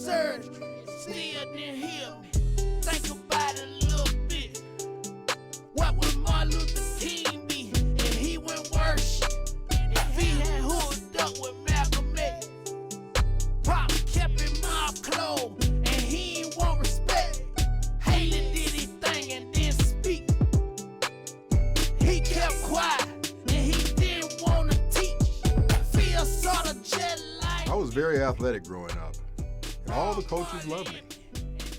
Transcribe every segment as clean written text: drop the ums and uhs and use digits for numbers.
surgery, still didn't heal me. Think about it a little bit. What would Martin Luther King be if he went worse? If he had hooked up with Malcolm X, probably kept him mouth closed, and he ain't want respect. Haley did his thing and didn't speak. He kept quiet and he didn't want to teach. Feel sort of jet like. I was very athletic growing up, and all the coaches loved me,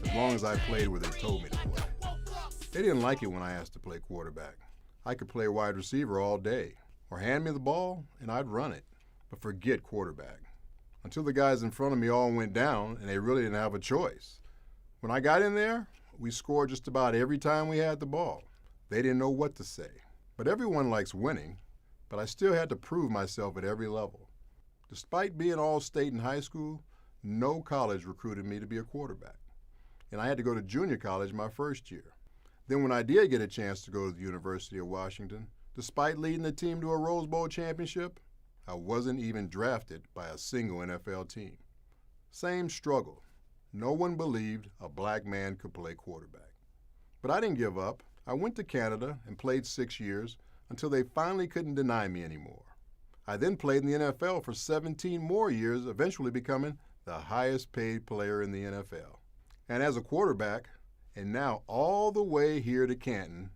as long as I played where they told me to play. They didn't like it when I asked to play quarterback. I could play wide receiver all day, or hand me the ball and I'd run it, but forget quarterback. Until the guys in front of me all went down and they really didn't have a choice. When I got in there, we scored just about every time we had the ball. They didn't know what to say. But everyone likes winning, but I still had to prove myself at every level. Despite being all-state in high school, no college recruited me to be a quarterback. And I had to go to junior college my first year. Then when I did get a chance to go to the University of Washington, despite leading the team to a Rose Bowl championship, I wasn't even drafted by a single NFL team. Same struggle. No one believed a black man could play quarterback. But I didn't give up. I went to Canada and played 6 years until they finally couldn't deny me anymore. I then played in the NFL for 17 more years, eventually becoming the highest paid player in the NFL. And as a quarterback, and now all the way here to Canton,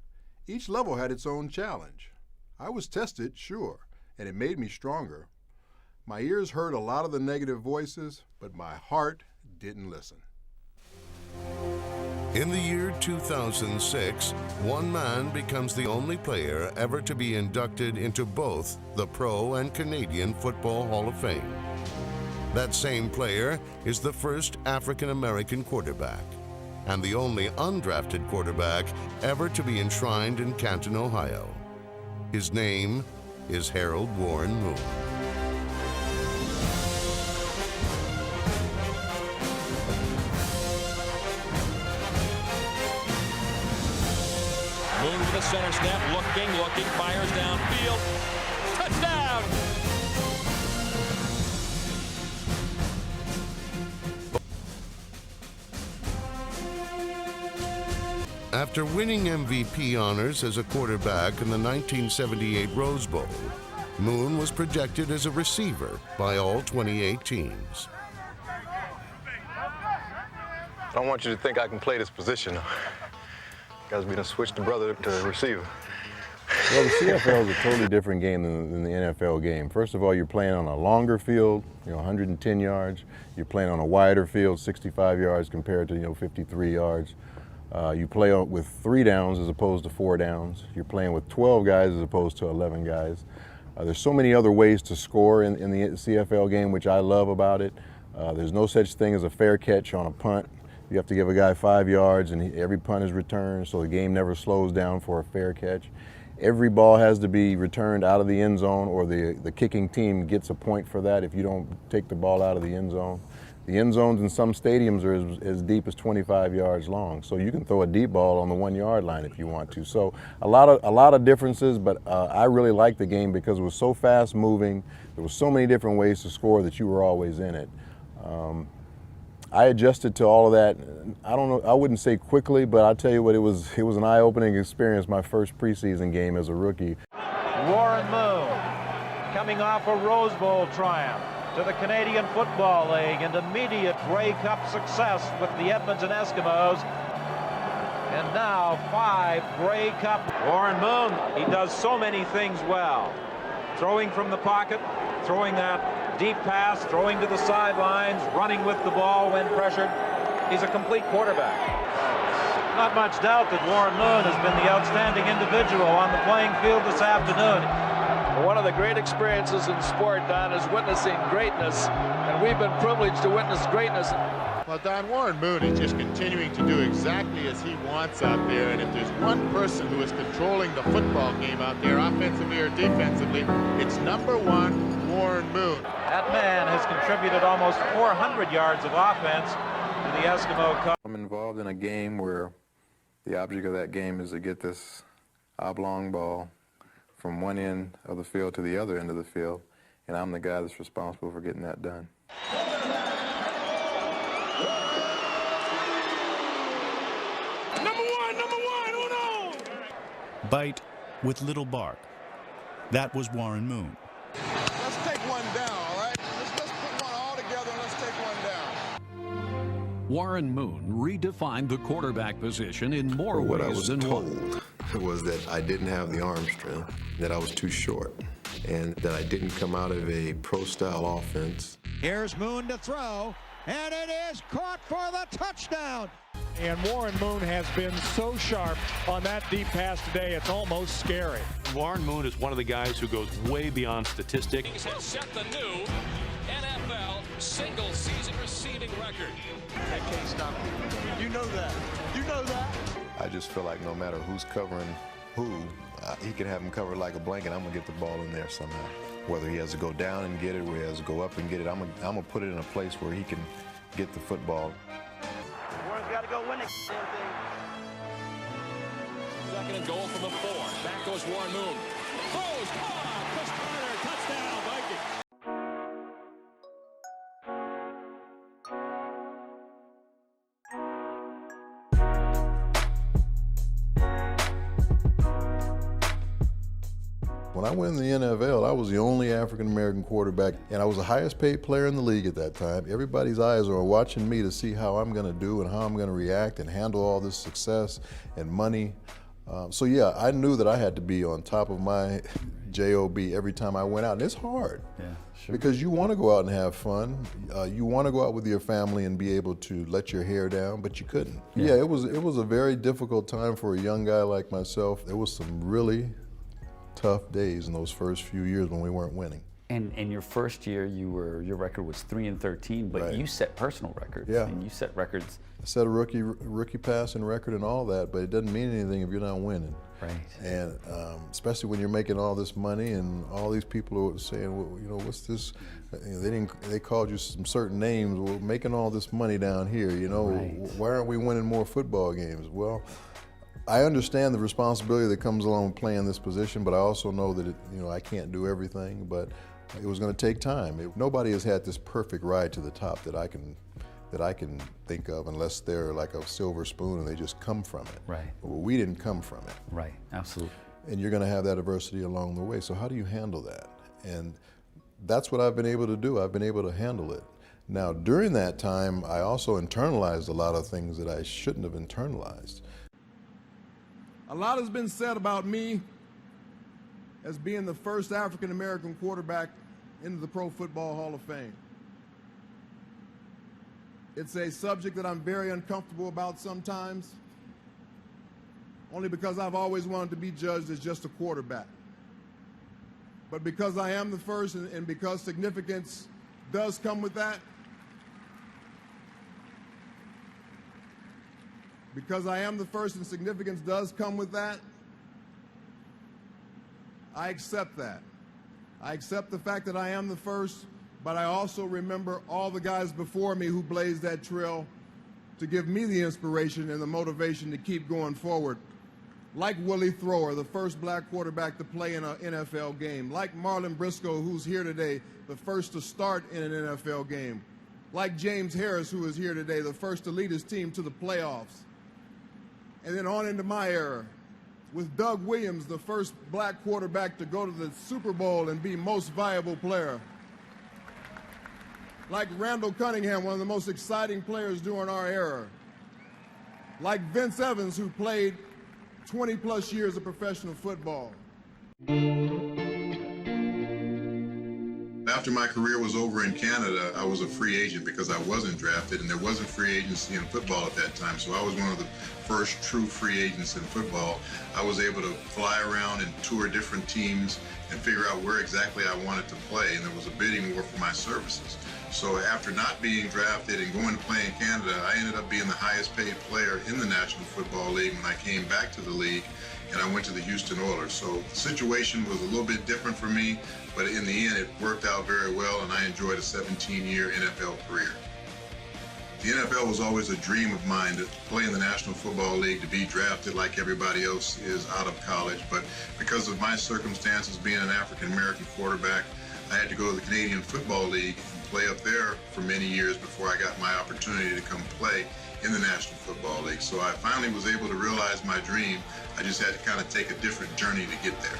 each level had its own challenge. I was tested, sure, and it made me stronger. My ears heard a lot of the negative voices, but my heart didn't listen. In the year 2006, one man becomes the only player ever to be inducted into both the Pro and Canadian Football Hall of Fame. That same player is the first African-American quarterback and the only undrafted quarterback ever to be enshrined in Canton, Ohio. His name is Harold Warren Moon. Moon with a center step, looking, fires downfield. Touchdown! After winning MVP honors as a quarterback in the 1978 Rose Bowl, Moon was projected as a receiver by all 28 teams. I don't want you to think I can play this position. Guys, we done switched the brother to receiver. Well, the CFL is a totally different game than the NFL game. First of all, you're playing on a longer field, 110 yards. You're playing on a wider field, 65 yards compared to, 53 yards. You play with 3 downs as opposed to 4 downs. You're playing with 12 guys as opposed to 11 guys. There's so many other ways to score in the CFL game, which I love about it. There's no such thing as a fair catch on a punt. You have to give a guy 5 yards and every punt is returned, so the game never slows down for a fair catch. Every ball has to be returned out of the end zone, or the kicking team gets a point for that if you don't take the ball out of the end zone. The end zones in some stadiums are as deep as 25 yards long, so you can throw a deep ball on the 1 yard line if you want to. So a lot of differences, but I really liked the game because it was so fast moving. There was so many different ways to score that you were always in it. I adjusted to all of that. I don't know, I wouldn't say quickly, but I'll tell you what, it was an eye-opening experience, my first preseason game as a rookie. Warren Moon coming off a Rose Bowl triumph to the Canadian Football League and immediate Grey Cup success with the Edmonton Eskimos. And now 5 Grey Cup. Warren Moon, he does so many things well. Throwing from the pocket, throwing that deep pass, throwing to the sidelines, running with the ball when pressured. He's a complete quarterback. Not much doubt that Warren Moon has been the outstanding individual on the playing field this afternoon. One of the great experiences in sport, Don, is witnessing greatness, and we've been privileged to witness greatness. Well, Don, Warren Moon is just continuing to do exactly as he wants out there, and if there's one person who is controlling the football game out there, offensively or defensively, it's number 1, Warren Moon. That man has contributed almost 400 yards of offense to the Eskimo Cup. I'm involved in a game where the object of that game is to get this oblong ball from one end of the field to the other end of the field, and I'm the guy that's responsible for getting that done. Bite with little bark. That was Warren Moon. Let's take one down, all right? Let's put one all together and let's take one down. Warren Moon redefined the quarterback position in more ways than one. Was that I didn't have the arm strength, that I was too short, and that I didn't come out of a pro-style offense. Here's Moon to throw, and it is caught for the touchdown. And Warren Moon has been so sharp on that deep pass today, it's almost scary. Warren Moon is one of the guys who goes way beyond statistics. He has set the new NFL single-season receiving record. That can't stop you. You know that. You know that. I just feel like no matter who's covering who, he can have him covered like a blanket. I'm going to get the ball in there somehow. Whether he has to go down and get it or he has to go up and get it, I'm going to put it in a place where he can get the football. Warren's got to go win it. Second and goal from the 4. Back goes Warren Moon. Throws. Chris Carter, touchdown, Vikings. When I went in the NFL, I was the only African-American quarterback, and I was the highest paid player in the league at that time. Everybody's eyes are watching me to see how I'm going to do and how I'm going to react and handle all this success and money. So yeah, I knew that I had to be on top of my job every time I went out, and it's hard. Yeah, sure. Because you want to go out and have fun. You want to go out with your family and be able to let your hair down, but you couldn't. Yeah, it was a very difficult time for a young guy like myself. There was some really tough days in those first few years when we weren't winning. And your first year, your record was 3-13, but you set personal records. Yeah. And you set records. I set a rookie passing record and all that, but it doesn't mean anything if you're not winning. Right. And especially when you're making all this money and all these people are saying, well, you know, what's this? You know, they called you some certain names. Well, making all this money down here, you know, why aren't we winning more football games? Well, I understand the responsibility that comes along with playing this position, but I also know that I can't do everything. But it was going to take time. Nobody has had this perfect ride to the top that I can think of, unless they're like a silver spoon and they just come from it. Right. Well, we didn't come from it. Right. Absolutely. And you're going to have that adversity along the way. So how do you handle that? And that's what I've been able to do. I've been able to handle it. Now, during that time, I also internalized a lot of things that I shouldn't have internalized. A lot has been said about me as being the first African-American quarterback into the Pro Football Hall of Fame. It's a subject that I'm very uncomfortable about sometimes, only because I've always wanted to be judged as just a quarterback. But because I am the first and because significance does come with that, because I am the first and significance does come with that, I accept that. I accept the fact that I am the first, but I also remember all the guys before me who blazed that trail to give me the inspiration and the motivation to keep going forward. Like Willie Thrower, the first black quarterback to play in an NFL game. Like Marlon Briscoe, who's here today, the first to start in an NFL game. Like James Harris, who is here today, the first to lead his team to the playoffs. And then on into my era, with Doug Williams, the first black quarterback to go to the Super Bowl and be most valuable player. Like Randall Cunningham, one of the most exciting players during our era. Like Vince Evans, who played 20-plus years of professional football. After my career was over in Canada, I was a free agent because I wasn't drafted, and there wasn't free agency in football at that time. So I was one of the first true free agents in football. I was able to fly around and tour different teams and figure out where exactly I wanted to play, and there was a bidding war for my services. So after not being drafted and going to play in Canada, I ended up being the highest paid player in the National Football League when I came back to the league, and I went to the Houston Oilers. So the situation was a little bit different for me, but in the end it worked out very well, and I enjoyed a 17-year NFL career. The NFL was always a dream of mine to play in the National Football League, to be drafted like everybody else is out of college, but because of my circumstances being an African-American quarterback, I had to go to the Canadian Football League and play up there for many years before I got my opportunity to come play in the National Football League. So I finally was able to realize my dream. I just had to kind of take a different journey to get there.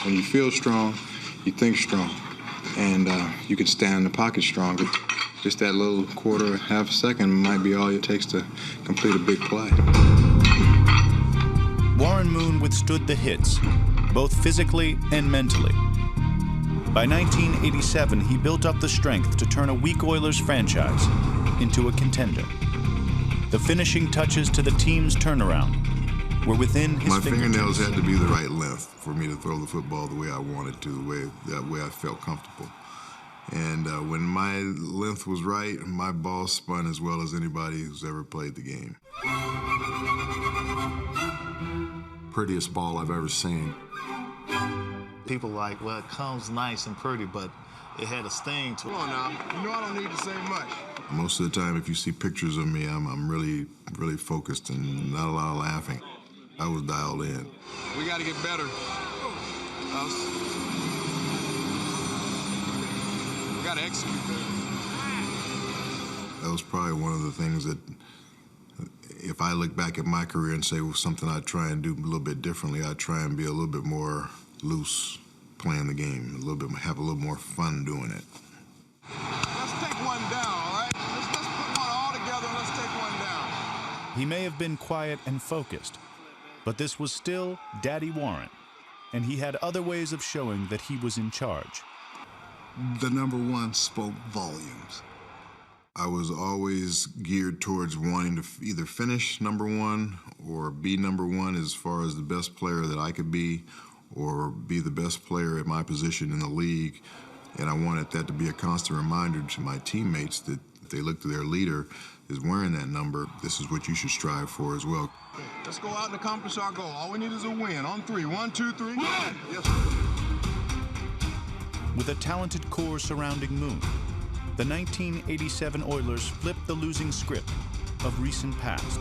When you feel strong, you think strong, and you can stand in the pocket stronger. Just that little quarter, half a second might be all it takes to complete a big play. Warren Moon withstood the hits, both physically and mentally. By 1987, he built up the strength to turn a weak Oilers franchise into a contender. The finishing touches to the team's turnaround were within his fingertips. My fingernails had to be the right length for me to throw the football the way I wanted to, that way I felt comfortable. And when my length was right, my ball spun as well as anybody who's ever played the game. Prettiest ball I've ever seen. People like, well, it comes nice and pretty, but it had a sting to it. Come on now, you know I don't need to say much. Most of the time, if you see pictures of me, I'm really, really focused and not a lot of laughing. I was dialed in. We got to get better. We got to execute better. That was probably one of the things that, if I look back at my career and say well, something I'd try and do a little bit differently, I'd try and be a little bit more loose playing the game, have a little more fun doing it. Let's take one down, all right? Let's put one all together and let's take one down. He may have been quiet and focused, but this was still Daddy Warren, and he had other ways of showing that he was in charge. The number one spoke volumes. I was always geared towards wanting to either finish number one or be number one as far as the best player that I could be, or be the best player at my position in the league. And I wanted that to be a constant reminder to my teammates that if they look to their leader is wearing that number, this is what you should strive for as well. Let's go out and accomplish our goal. All we need is a win. On three. 1, 2, 3. Yes, sir. With a talented core surrounding Moon, the 1987 Oilers flipped the losing script of recent past.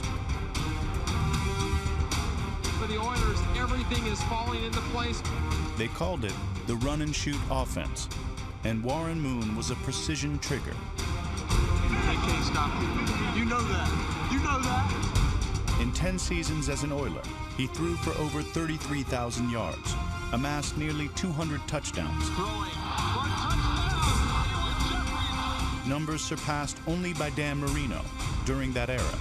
For the Oilers, everything is falling into place. They called it the run-and-shoot offense, and Warren Moon was a precision trigger. They can't stop you. You know that. You know that. In 10 seasons as an Oiler, he threw for over 33,000 yards, amassed nearly 200 touchdowns. Numbers surpassed only by Dan Marino during that era.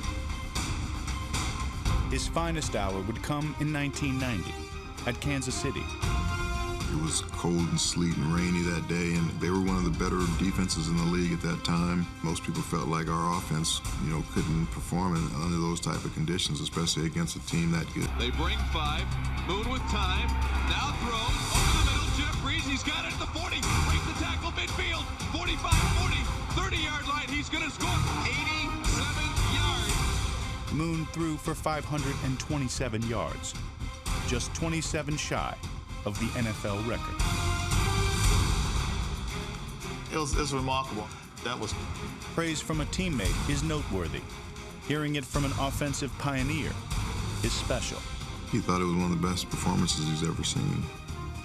His finest hour would come in 1990 at Kansas City. It was cold and sleet and rainy that day, and they were one of the better defenses in the league at that time. Most people felt like our offense, couldn't perform under those type of conditions, especially against a team that good. They bring 5. Moon with time. Now throw. Over the middle. Jeff Breeze. He's got it at the 40. Break the tackle midfield. 45, 40, 30-yard line. He's going to score 87 yards. Moon threw for 527 yards, just 27 shy of the NFL record. It was remarkable. That was praise from a teammate is noteworthy. Hearing it from an offensive pioneer is special. He thought it was one of the best performances he's ever seen.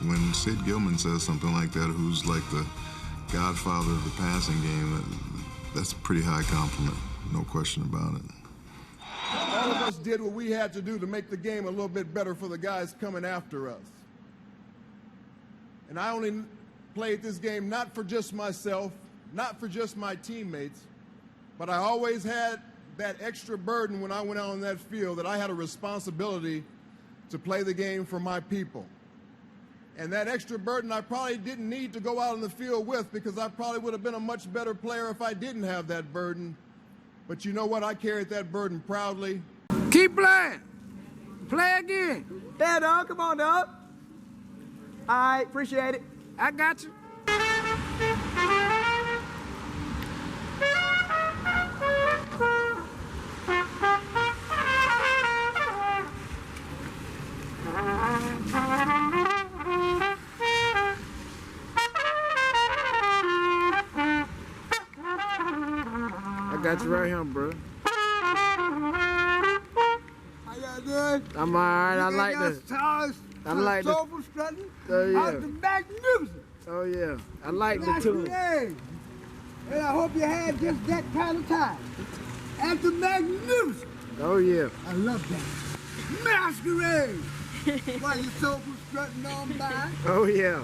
When Sid Gilman says something like that, who's like the godfather of the passing game, that's a pretty high compliment, no question about it. All of us did what we had to do to make the game a little bit better for the guys coming after us. And I only played this game not for just myself, not for just my teammates, but I always had that extra burden when I went out on that field that I had a responsibility to play the game for my people. And that extra burden I probably didn't need to go out on the field with, because I probably would have been a much better player if I didn't have that burden. But you know what? I carried that burden proudly. Keep playing. Play again. Yeah, dog. Come on, dog. All right, appreciate it. I got you. I got you right here, bro. How y'all doing? I'm all right. I like this. I like this. Soulful strutting. Yeah. Out the magnificent. Oh, yeah. I like the tune. And I hope you had just that kind of time. After magnificent. Oh, yeah. I love that. Masquerade. While your soul was strutting on by. Oh, yeah.